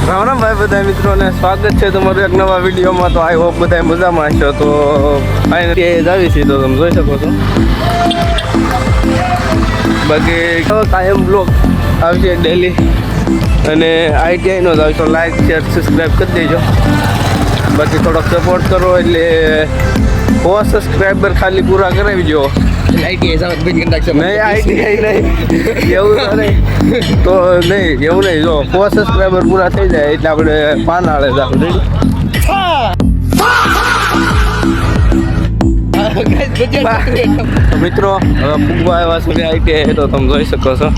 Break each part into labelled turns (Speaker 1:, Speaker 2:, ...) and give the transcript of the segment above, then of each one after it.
Speaker 1: રામ રામ ભાઈ બધા મિત્રોને સ્વાગત છે તમારું એક નવા વિડીયોમાં. તો આઈ હોપ બધા મજામાં છો. તો ફાઇનલી જ આવી છે તો તમે જોઈ શકો છો. બાકી કાયમ બ્લોગ આવશે ડેલી અને ITIનો જ આવશે. લાઈક શેર સબસ્ક્રાઈબ કરી દેજો. બાકી થોડોક સપોર્ટ કરો એટલે 100 સબસ્ક્રાઈબર ખાલી પૂરા કરાવી જો.
Speaker 2: ITI
Speaker 1: નહીં ITI નહીં એવું તો નહીં તો નહીં એવું નહીં. જો 100 સબસ્ક્રાઈબર પૂરા થઈ જાય એટલે આપણે પાનાળે જાવ. મિત્રો હવે પૂગવા આવ્યા સુધી ITI તો તમે જોઈ શકો છો.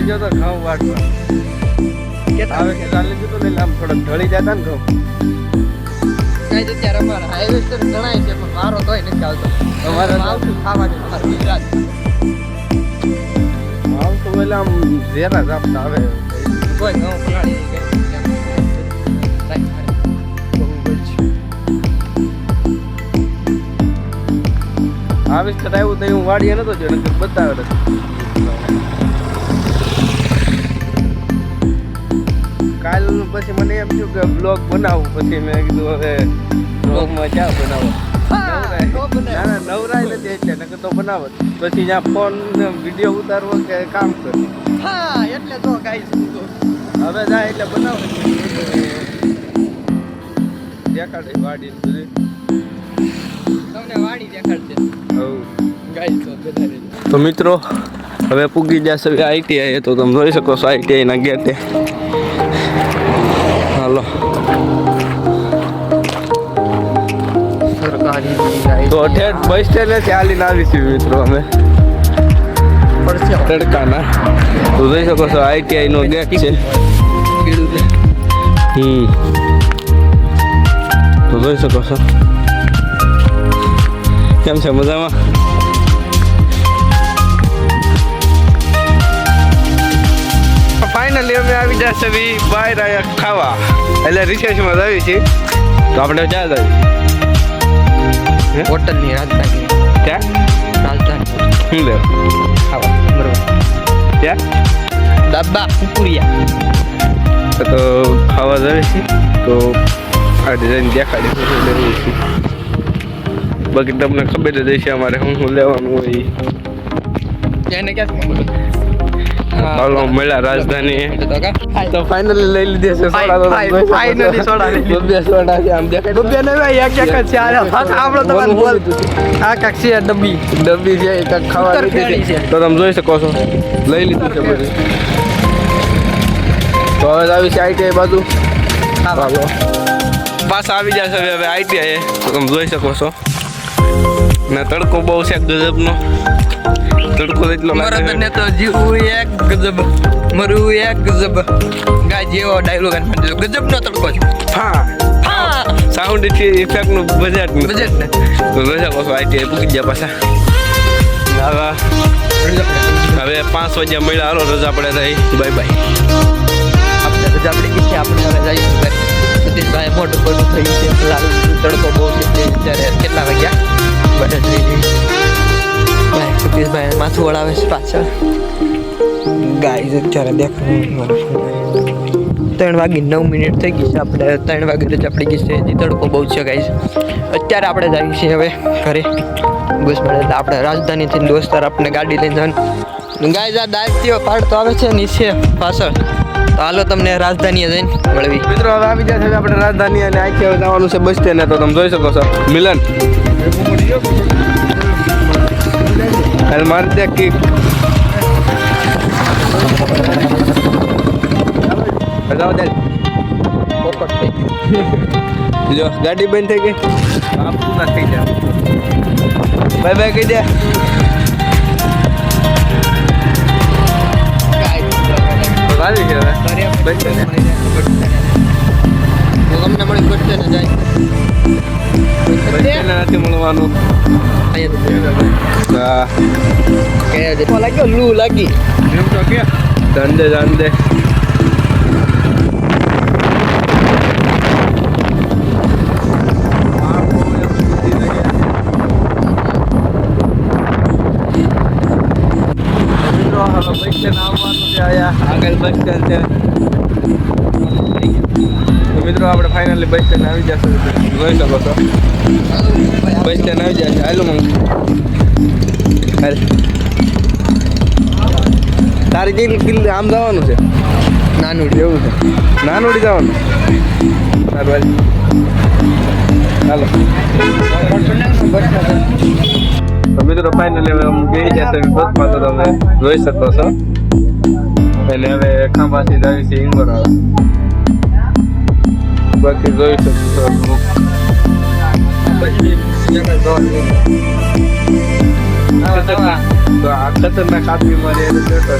Speaker 1: જો તો ઘઉં વાટવા આવે કે ચાલે તો લઈ આમ થોડોક ઢળી જતા ને ઘઉં
Speaker 2: કઈ તો ત્યારે અમારા હાઈવે પર ગણાય છે પણ મારો તોય નથી આવતો. અમારે આવતું ખાવાનું અમારું ગુજરાત
Speaker 1: આમ તો પેલા આમ ઝેરા જ આપતા આવે
Speaker 2: કોઈ ઘઉં પલાળી
Speaker 1: આવીશ તો આવ્યું તો હું વાડીએ નતો જો બતાવે કાલ પછી મને એમ થયું કે બ્લોગ બનાવું. પછી મેં કીધું હવે બ્લોગમાં ક્યાં બનાવો. નવરાય નથી એટલે નકર તો બનાવો. પછી જ્યાં ફોન વિડીયો ઉતારવો કે કામ કરો.
Speaker 2: હા એટલે તો ગાઈસ
Speaker 1: હવે જાય એટલે બનાવો દેખાડે વાડી બધી
Speaker 2: તમને વાડી દેખાડશે. ગાઈસ તો બધા
Speaker 1: તો મિત્રો હવે પૂગી જશે ITI તો તમે જોઈ શકો છો ITI ના ગેટે. હાલો તો ઠેઠ બસ સ્ટેન્ડ ચાલીને આવીશું મિત્રો અમે તડકાના. તો જોઈ શકો છો ITI નો ગેટ છે. તો જોઈ શકો છો. કેમ છે મજામાં? ફાઇનલી અમે આવી જશે બહાર આવ્યા ખાવા એટલે રિસેસમાં જ આવી છીએ. તો આપણે ક્યાં જઈએ?
Speaker 2: હોટલની રાજધાની
Speaker 1: ક્યાં
Speaker 2: રાજધાની
Speaker 1: શું લે
Speaker 2: ખાવા બરોબર
Speaker 1: ક્યાં
Speaker 2: ડબ્બા કુકુરિયા
Speaker 1: તો ખાવા જઈએ છીએ. તો આ ડિઝાઇન દેખાડી લેવું છે. બાકી તમને ખબર જ હશે અમારે શું લેવાનું હોય.
Speaker 2: એને ક્યાં
Speaker 1: હાલો મળ્યા રાજધાની. તો ફાઇનલી લઈ લીધી છે સોડા. તો
Speaker 2: ફાઇનલી સોડા
Speaker 1: બે સોડા છે આમ દેખાય
Speaker 2: ડબ્બે ને ભાઈ એક એક છે. આપણો તમારે બોલ આ કાક છે ડબ્બી
Speaker 1: છે કાક ખાવા લીધી છે. તો તમે જોઈ શકો છો લઈ લીધું છે બધું. તો હવે આવી છે ITI બાજુ. હાલો પાછા આવી જશે હવે ITI. તો તમે જોઈ શકો છો ને તડકો બહુ છે ગજબનો. તડકો એટલો
Speaker 2: મરદ ને તો જીવું એક ગજબ મરું એક ગજબ ગાય જેવો ડાયલોગ ગજબ નો તડકો છે.
Speaker 1: હા સાઉન્ડ ઇફેક્ટ નું બજેટ
Speaker 2: ને
Speaker 1: તો જોઈ શકો છો ITI પૂકી ગયા પાછા. હવે 5 વાગ્યા મળ્યા. હાલો રજા પડે થઈ બાય બાય.
Speaker 2: આપણે રજા પડી ગઈ છે. આપણે હવે જઈશું ઘરે. સતીશભાઈ મોટું મોટું થયું છે. તડકો બહુ છે અત્યારે કેટલા વાગ્યા બને થઈ ગઈ. સતીશભાઈ માથું વળાવે છે પાછળ. ગાઈઝ અત્યારે દેખાય 3:09 થઈ ગઈ છે. આપણે 3 વાગે રજા પડી ગઈ છે. હજી તડકો બહુ છે ગાઈઝ. અત્યારે આપણે જઈએ છીએ હવે ઘરે. બસ મળે એટલે આપણે રાજધાનીથી દોસ્તાર આપણે ગાડી લઈને જવાનું. ગાઈઝ આ દાયતીઓ પાડતો આવે છે નીચે પાછળ. તો હાલો તમને રાજધાનીએ જઈને મળવી.
Speaker 1: મિત્રો હવે આવી જશે આપણે રાજધાની અને આખી હવે જવાનું છે બસ સ્ટેન્ડ. તો તમે જોઈ શકો છો મિલન હાલ મારી દે કિક બતાવો દે
Speaker 2: પોપટ થઈ ગયું.
Speaker 1: જો ગાડી બંધ થઈ ગઈ. આપ પૂરા થઈ જાય. બાય બાય કહી દે. આવી છે હવે બસ સ્ટેન્ડ.
Speaker 2: તમને મળી પડશે ને જાય
Speaker 1: નથી મળવાનું.
Speaker 2: અહીંયા
Speaker 1: હા
Speaker 2: કે લાગ્યો લૂ લાગી
Speaker 1: એમ તો કે ધંધે આગળ બસ સ્ટેન્ડ છે તો મિત્રો આપણે ફાઇનલી બસ સ્ટેન્ડ આવી જશે જોઈ શકો છો બસ સ્ટેન્ડ આવી જશે હાલો મંગ હાલ તારી કિલ આમ જવાનું છે
Speaker 2: નાનું એવું છે
Speaker 1: નાનોડી જવાનું સારું હાલો તો મિત્રો ફાઇનલી હવે ગઈ જશે બસમાં તો તમે જોઈ શકો છો એટલે હવે ખાંભાથી જ આવી છે ઇંગોરા બાકી જોઈ શકો છો તો આ ખતરનાક આદમી મારી એને બેઠો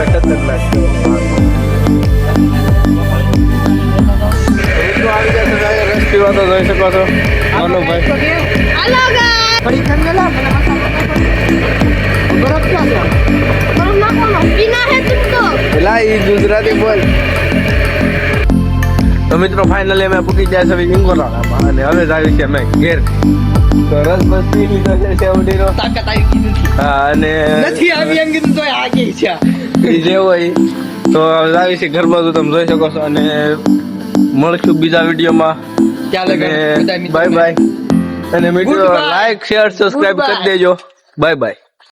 Speaker 1: ખતરનાક રસ પીવા તો જોઈ શકો છો બોલો ભાઈ પેલા એ ગુજરાતી બોલ તો મિત્રો ફાઇનલી અમે પૂકી જાય છે ઇંગોરામાં અને હવે જ આવી છે અમે ઘેર તો રસ બસ પી લીધો છે સેવડીનો
Speaker 2: તાકાત આવી ગઈ નથી
Speaker 1: હા અને
Speaker 2: નથી આવી એમ કીધું તો આ ગઈ છે
Speaker 1: એ જે હોય તો હવે આવી છે ઘરમાં તો તમે જોઈ શકો છો અને મળશું બીજા વિડીયોમાં
Speaker 2: ચાલો
Speaker 1: બાય બાય અને મિત્રો લાઈક શેર સબસ્ક્રાઇબ કરી દેજો બાય બાય